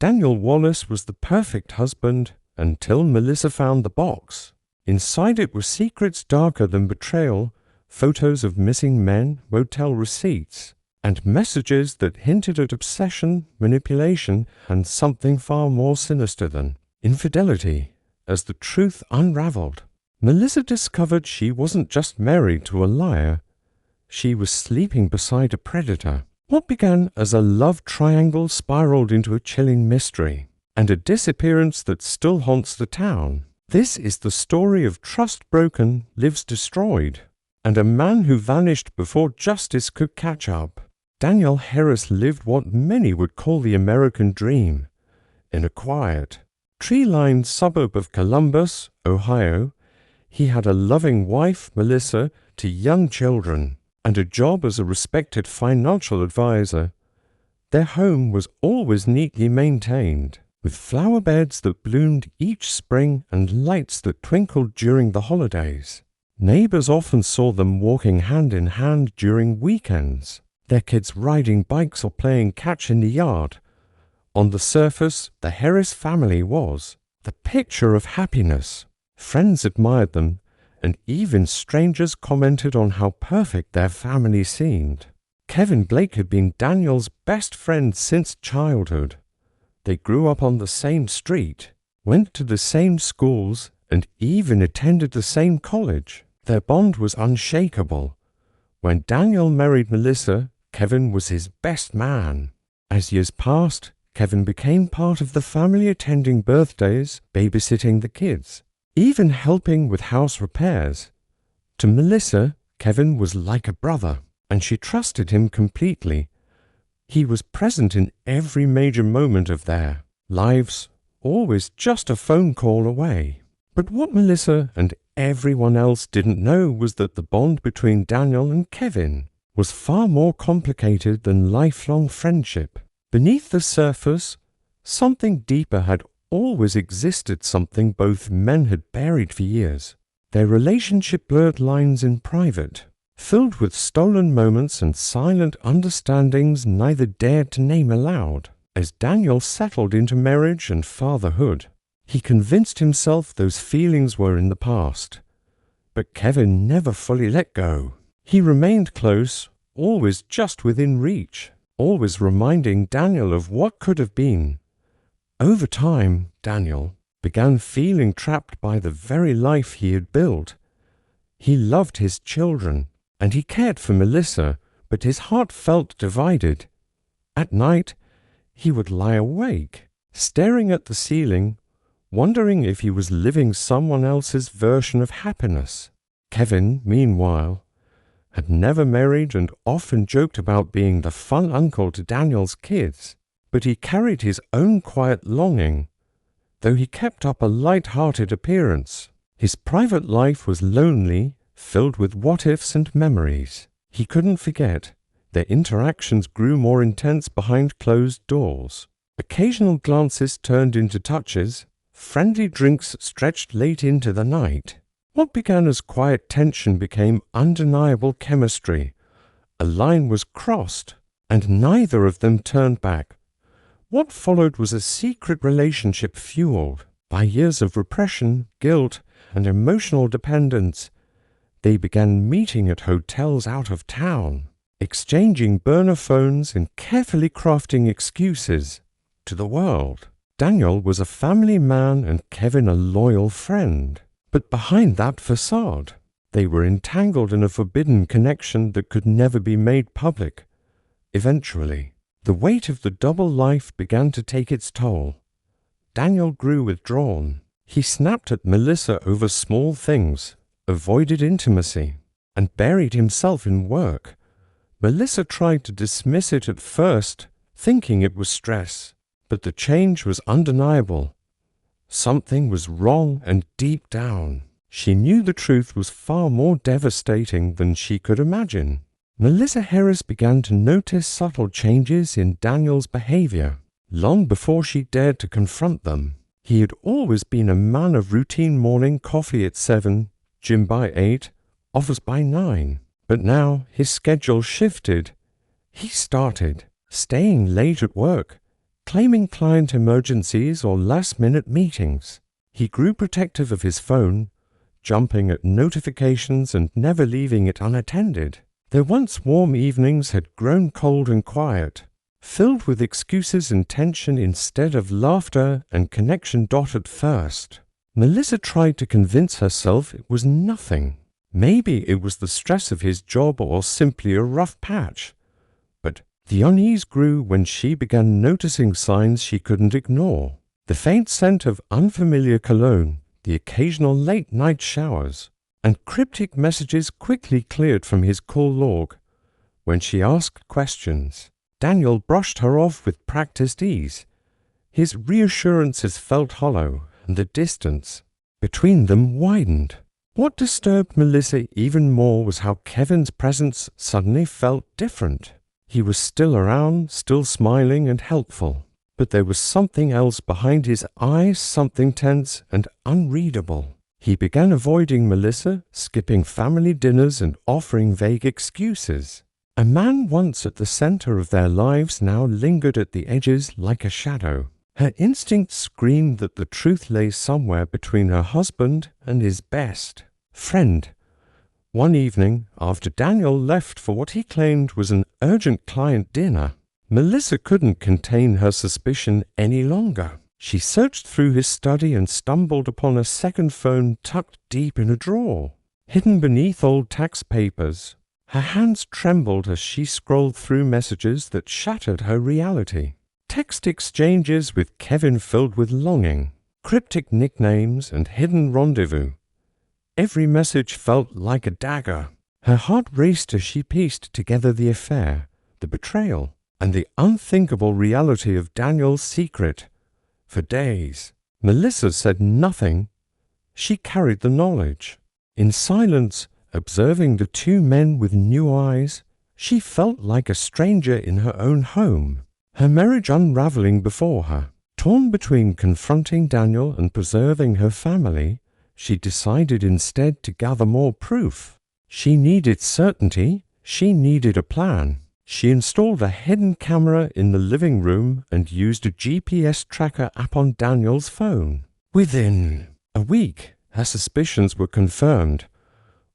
Daniel Wallace was the perfect husband until Melissa found the box. Inside it were secrets darker than betrayal, photos of missing men, motel receipts, and messages that hinted at obsession, manipulation, and something far more sinister than infidelity. As the truth unraveled, Melissa discovered she wasn't just married to a liar, she was sleeping beside a predator. What began as a love triangle spiraled into a chilling mystery, and a disappearance that still haunts the town. This is the story of trust broken, lives destroyed, and a man who vanished before justice could catch up. Daniel Harris lived what many would call the American dream. In a quiet, tree-lined suburb of Columbus, Ohio, he had a loving wife, Melissa, 2 young children, and a job as a respected financial advisor. Their home was always neatly maintained, with flower beds that bloomed each spring and lights that twinkled during the holidays. Neighbors often saw them walking hand in hand during weekends, their kids riding bikes or playing catch in the yard. On the surface, the Harris family was the picture of happiness. Friends admired them, and even strangers commented on how perfect their family seemed. Kevin Blake had been Daniel's best friend since childhood. They grew up on the same street, went to the same schools, and even attended the same college. Their bond was unshakable. When Daniel married Melissa, Kevin was his best man. As years passed, Kevin became part of the family, attending birthdays, babysitting the kids, even helping with house repairs. To Melissa, Kevin was like a brother, and she trusted him completely. He was present in every major moment of their lives, always just a phone call away. But what Melissa and everyone else didn't know was that the bond between Daniel and Kevin was far more complicated than lifelong friendship. Beneath the surface, something deeper had always existed, something both men had buried for years. Their relationship blurred lines in private, filled with stolen moments and silent understandings neither dared to name aloud. As Daniel settled into marriage and fatherhood, he convinced himself those feelings were in the past. But Kevin never fully let go. He remained close, always just within reach, always reminding Daniel of what could have been. Over time, Daniel began feeling trapped by the very life he had built. He loved his children, and he cared for Melissa, but his heart felt divided. At night, he would lie awake, staring at the ceiling, wondering if he was living someone else's version of happiness. Kevin, meanwhile, had never married and often joked about being the fun uncle to Daniel's kids. But he carried his own quiet longing, though he kept up a light-hearted appearance. His private life was lonely, filled with what-ifs and memories he couldn't forget. Their interactions grew more intense behind closed doors. Occasional glances turned into touches, friendly drinks stretched late into the night. What began as quiet tension became undeniable chemistry. A line was crossed, and neither of them turned back. What followed was a secret relationship fueled by years of repression, guilt, and emotional dependence. They began meeting at hotels out of town, exchanging burner phones and carefully crafting excuses to the world. Daniel was a family man and Kevin a loyal friend. But behind that facade, they were entangled in a forbidden connection that could never be made public. Eventually, the weight of the double life began to take its toll. Daniel grew withdrawn. He snapped at Melissa over small things, avoided intimacy, and buried himself in work. Melissa tried to dismiss it at first, thinking it was stress, but the change was undeniable. Something was wrong, and deep down, she knew the truth was far more devastating than she could imagine. Melissa Harris began to notice subtle changes in Daniel's behavior long before she dared to confront them. He had always been a man of routine: morning coffee at 7, gym by 8, office by 9. But now his schedule shifted. He started staying late at work, claiming client emergencies or last-minute meetings. He grew protective of his phone, jumping at notifications and never leaving it unattended. Their once warm evenings had grown cold and quiet, filled with excuses and tension instead of laughter and connection. At first, Melissa tried to convince herself it was nothing. Maybe it was the stress of his job or simply a rough patch. But the unease grew when she began noticing signs she couldn't ignore. The faint scent of unfamiliar cologne, the occasional late-night showers, and cryptic messages quickly cleared from his call log. When she asked questions, Daniel brushed her off with practiced ease. His reassurances felt hollow, and the distance between them widened. What disturbed Melissa even more was how Kevin's presence suddenly felt different. He was still around, still smiling and helpful, but there was something else behind his eyes, something tense and unreadable. He began avoiding Melissa, skipping family dinners and offering vague excuses. A man once at the center of their lives now lingered at the edges like a shadow. Her instinct screamed that the truth lay somewhere between her husband and his best friend. One evening, after Daniel left for what he claimed was an urgent client dinner, Melissa couldn't contain her suspicion any longer. She searched through his study and stumbled upon a second phone tucked deep in a drawer, hidden beneath old tax papers. Her hands trembled as she scrolled through messages that shattered her reality. Text exchanges with Kevin filled with longing, cryptic nicknames, and hidden rendezvous. Every message felt like a dagger. Her heart raced as she pieced together the affair, the betrayal, and the unthinkable reality of Daniel's secret. For days, Melissa said nothing. She carried the knowledge. In silence, observing the two men with new eyes, she felt like a stranger in her own home. Her marriage unraveling before her. Torn between confronting Daniel and preserving her family, she decided instead to gather more proof. She needed certainty. She needed a plan. She installed a hidden camera in the living room and used a GPS tracker app on Daniel's phone. Within a week, her suspicions were confirmed.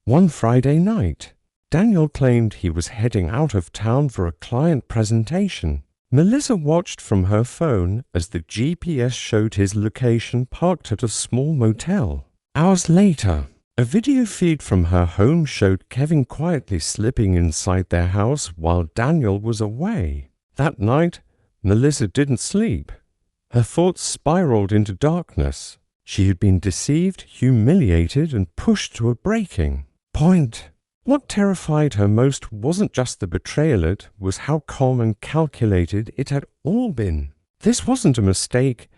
One Friday night, Daniel claimed he was heading out of town for a client presentation. Melissa watched from her phone as the GPS showed his location parked at a small motel. Hours later, a video feed from her home showed Kevin quietly slipping inside their house while Daniel was away. That night, Melissa didn't sleep. Her thoughts spiraled into darkness. She had been deceived, humiliated, and pushed to a breaking point. What terrified her most wasn't just the betrayal, it was how calm and calculated it had all been. This wasn't a mistake.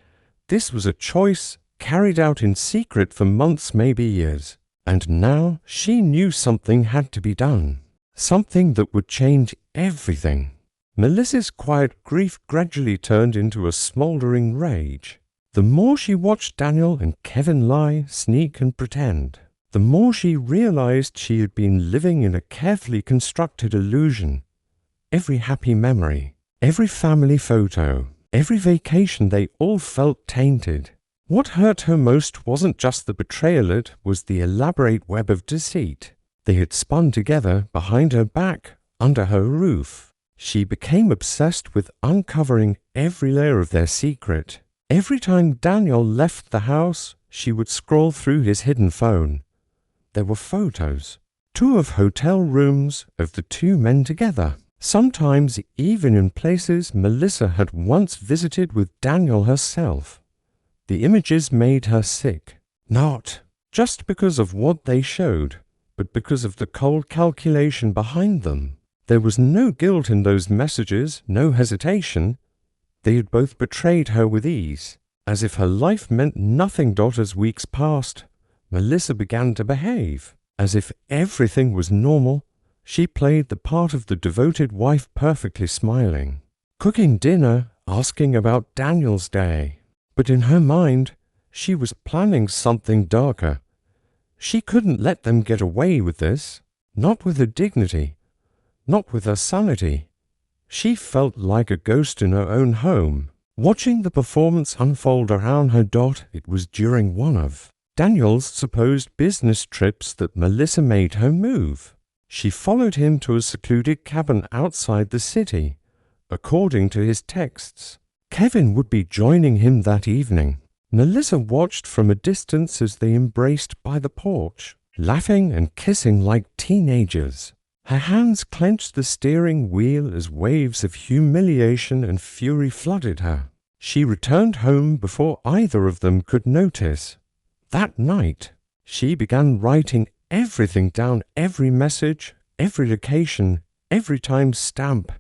This was a choice carried out in secret for months, maybe years. And now she knew something had to be done. Something that would change everything. Melissa's quiet grief gradually turned into a smoldering rage. The more she watched Daniel and Kevin lie, sneak, and pretend, the more she realized she had been living in a carefully constructed illusion. Every happy memory, every family photo, every vacation, they all felt tainted. What hurt her most wasn't just the betrayal, it was the elaborate web of deceit they had spun together behind her back, under her roof. She became obsessed with uncovering every layer of their secret. Every time Daniel left the house, she would scroll through his hidden phone. There were photos, 2 of hotel rooms of the 2 men together, sometimes even in places Melissa had once visited with Daniel herself. The images made her sick, not just because of what they showed, but because of the cold calculation behind them. There was no guilt in those messages, no hesitation. They had both betrayed her with ease, as if her life meant nothing. As weeks passed, Melissa began to behave as if everything was normal. She played the part of the devoted wife, perfectly smiling, cooking dinner, asking about Daniel's day. But in her mind, she was planning something darker. She couldn't let them get away with this, not with her dignity, not with her sanity. She felt like a ghost in her own home. Watching the performance unfold around her, it was during one of Daniel's supposed business trips that Melissa made her move. She followed him to a secluded cabin outside the city. According to his texts, Kevin would be joining him that evening. Melissa watched from a distance as they embraced by the porch, laughing and kissing like teenagers. Her hands clenched the steering wheel as waves of humiliation and fury flooded her. She returned home before either of them could notice. That night, she began writing everything down, every message, every location, every time stamp.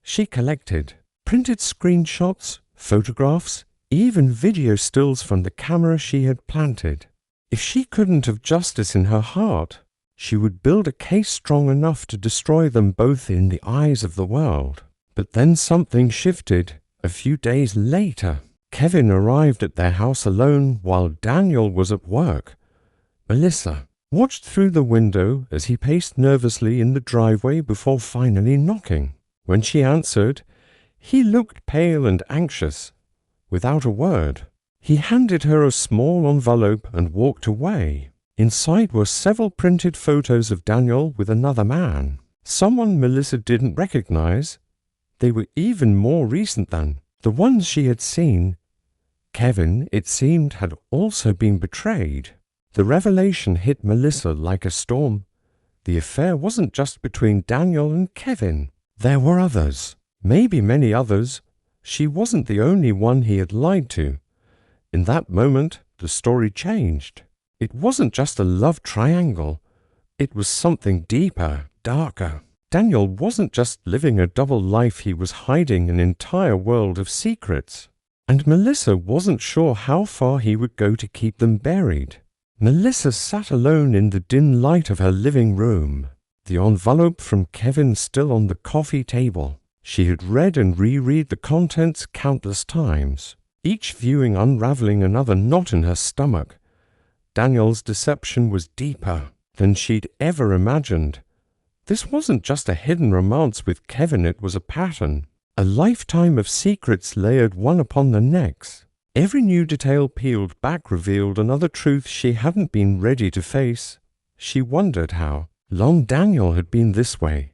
She collected printed screenshots, photographs, even video stills from the camera she had planted. If she couldn't have justice in her heart, she would build a case strong enough to destroy them both in the eyes of the world. But then something shifted. A few days later, Kevin arrived at their house alone while Daniel was at work. Melissa watched through the window as he paced nervously in the driveway before finally knocking. When she answered, he looked pale and anxious. Without a word, he handed her a small envelope and walked away. Inside were several printed photos of Daniel with another man, someone Melissa didn't recognize. They were even more recent than the ones she had seen. Kevin, it seemed, had also been betrayed. The revelation hit Melissa like a storm. The affair wasn't just between Daniel and Kevin. There were others, maybe many others. She wasn't the only one he had lied to. In that moment, the story changed. It wasn't just a love triangle. It was something deeper, darker. Daniel wasn't just living a double life, he was hiding an entire world of secrets. And Melissa wasn't sure how far he would go to keep them buried. Melissa sat alone in the dim light of her living room, the envelope from Kevin still on the coffee table. She had read and reread the contents countless times, each viewing unraveling another knot in her stomach. Daniel's deception was deeper than she'd ever imagined. This wasn't just a hidden romance with Kevin, it was a pattern, a lifetime of secrets layered one upon the next. Every new detail peeled back revealed another truth she hadn't been ready to face. She wondered how long Daniel had been this way.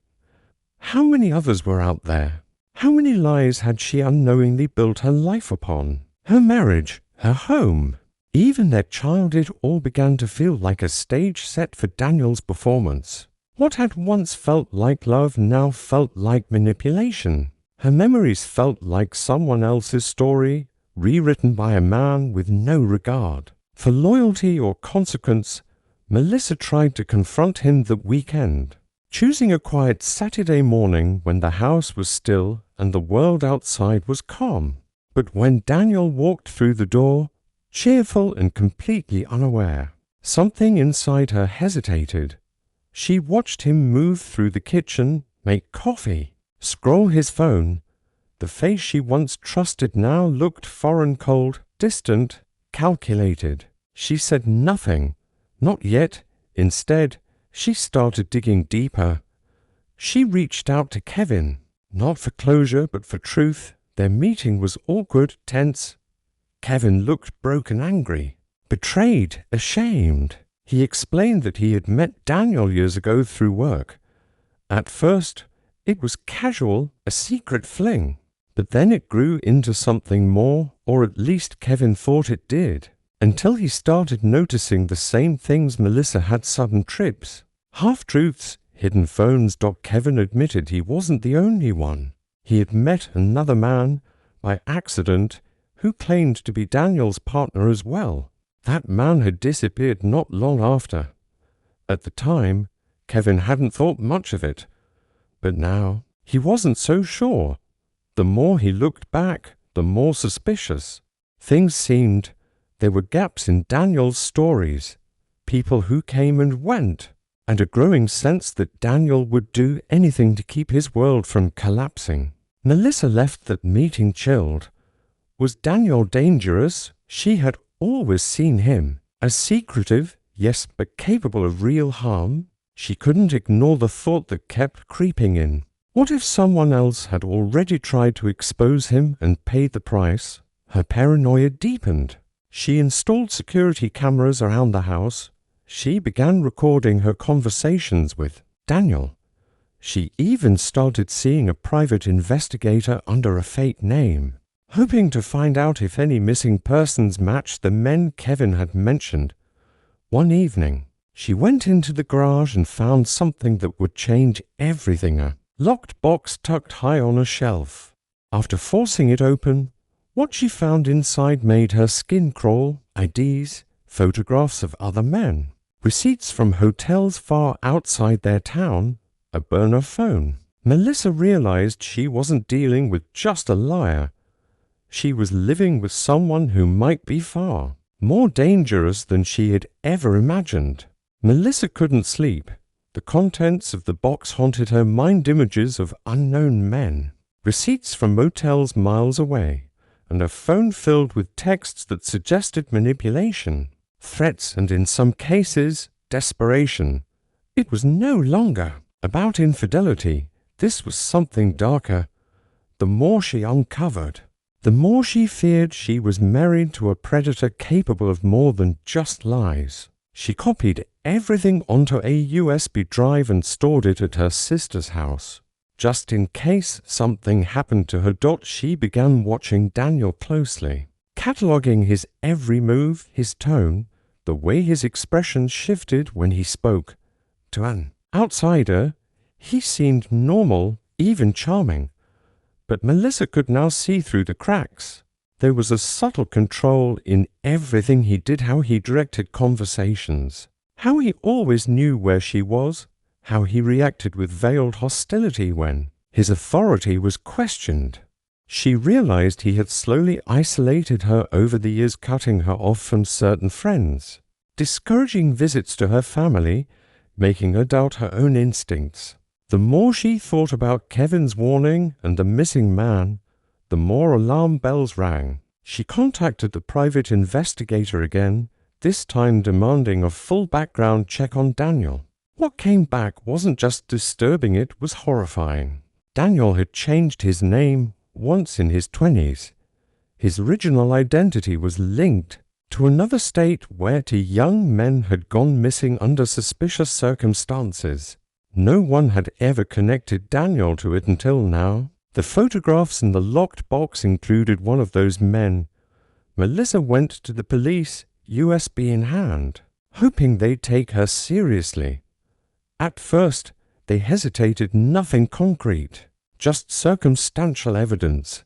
How many others were out there? How many lies had she unknowingly built her life upon? Her marriage, her home, even their child, it all began to feel like a stage set for Daniel's performance. What had once felt like love now felt like manipulation. Her memories felt like someone else's story, rewritten by a man with no regard for loyalty or consequence. Melissa tried to confront him that weekend, choosing a quiet Saturday morning when the house was still and the world outside was calm. But when Daniel walked through the door, cheerful and completely unaware, something inside her hesitated. She watched him move through the kitchen, make coffee, scroll his phone. The face she once trusted now looked foreign, cold, distant, calculated. She said nothing, not yet. Instead, she started digging deeper. She reached out to Kevin, not for closure but for truth. Their meeting was awkward, tense. Kevin looked broken, angry, betrayed, ashamed. He explained that he had met Daniel years ago through work. At first, it was casual, a secret fling. But then it grew into something more, or at least Kevin thought it did, until he started noticing the same things Melissa had: sudden trips, half-truths, hidden phones. Kevin admitted he wasn't the only one. He had met another man, by accident, who claimed to be Daniel's partner as well. That man had disappeared not long after. At the time, Kevin hadn't thought much of it, but now he wasn't so sure. The more he looked back, the more suspicious things seemed. There were gaps in Daniel's stories, people who came and went, and a growing sense that Daniel would do anything to keep his world from collapsing. Melissa left that meeting chilled. Was Daniel dangerous? She had always seen him as secretive, yes, but capable of real harm. She couldn't ignore the thought that kept creeping in. What if someone else had already tried to expose him and paid the price? Her paranoia deepened. She installed security cameras around the house. She began recording her conversations with Daniel. She even started seeing a private investigator under a fake name, hoping to find out if any missing persons matched the men Kevin had mentioned. One evening, she went into the garage and found something that would change everything. A locked box tucked high on a shelf. After forcing it open, what she found inside made her skin crawl. IDs, photographs of other men, receipts from hotels far outside their town, a burner phone. Melissa realized she wasn't dealing with just a liar. She was living with someone who might be far more dangerous than she had ever imagined. Melissa couldn't sleep. The contents of the box haunted her mind, images of unknown men, receipts from motels miles away, and a phone filled with texts that suggested manipulation, threats, and in some cases, desperation. It was no longer about infidelity. This was something darker. The more she uncovered, the more she feared she was married to a predator capable of more than just lies. She copied everything onto a USB drive and stored it at her sister's house. Just in case something happened to her. She began watching Daniel closely, cataloging his every move, his tone, the way his expression shifted when he spoke. To an outsider, he seemed normal, even charming. But Melissa could now see through the cracks. There was a subtle control in everything he did, how he directed conversations, how he always knew where she was, how he reacted with veiled hostility when his authority was questioned. She realized he had slowly isolated her over the years, cutting her off from certain friends, discouraging visits to her family, making her doubt her own instincts. The more she thought about Kevin's warning and the missing man, the more alarm bells rang. She contacted the private investigator again, this time demanding a full background check on Daniel. What came back wasn't just disturbing, it was horrifying. Daniel had changed his name once in his 20s. His original identity was linked to another state where two young men had gone missing under suspicious circumstances. No one had ever connected Daniel to it until now. The photographs in the locked box included one of those men. Melissa went to the police, USB in hand, hoping they'd take her seriously. At first, they hesitated. Nothing concrete, just circumstantial evidence.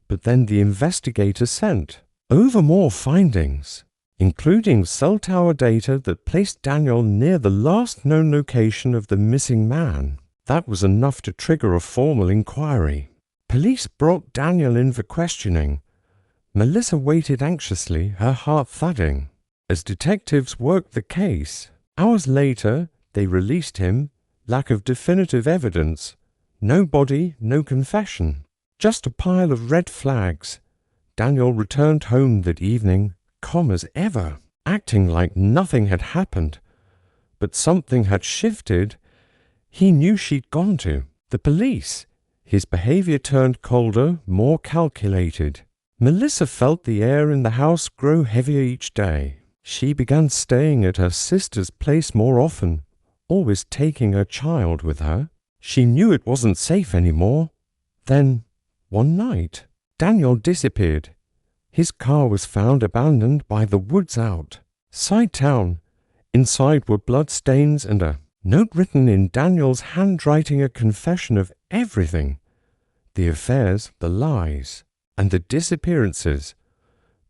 But then the investigator sent over more findings, including cell tower data that placed Daniel near the last known location of the missing man. That was enough to trigger a formal inquiry. Police brought Daniel in for questioning. Melissa waited anxiously, her heart thudding, as detectives worked the case. Hours later, they released him. Lack of definitive evidence. No body, no confession. Just a pile of red flags. Daniel returned home that evening, calm as ever, acting like nothing had happened. But something had shifted. He knew she'd gone to the police. His behavior turned colder, more calculated. Melissa felt the air in the house grow heavier each day. She began staying at her sister's place more often, always taking her child with her. She knew it wasn't safe anymore. Then, one night, Daniel disappeared. His car was found abandoned by the woods outside town. Inside were blood stains and a note written in Daniel's handwriting, a confession of everything. The affairs, the lies, and the disappearances.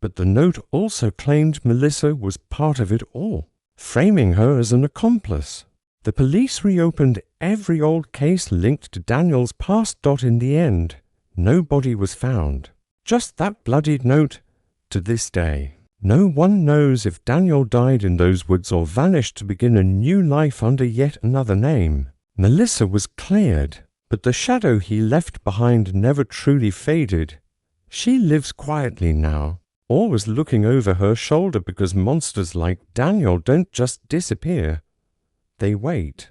But the note also claimed Melissa was part of it all, framing her as an accomplice. The police reopened every old case linked to Daniel's past. In the end, no body was found. Just that bloodied note. To this day, no one knows if Daniel died in those woods or vanished to begin a new life under yet another name. Melissa was cleared, but the shadow he left behind never truly faded. She lives quietly now, always looking over her shoulder, because monsters like Daniel don't just disappear. They wait.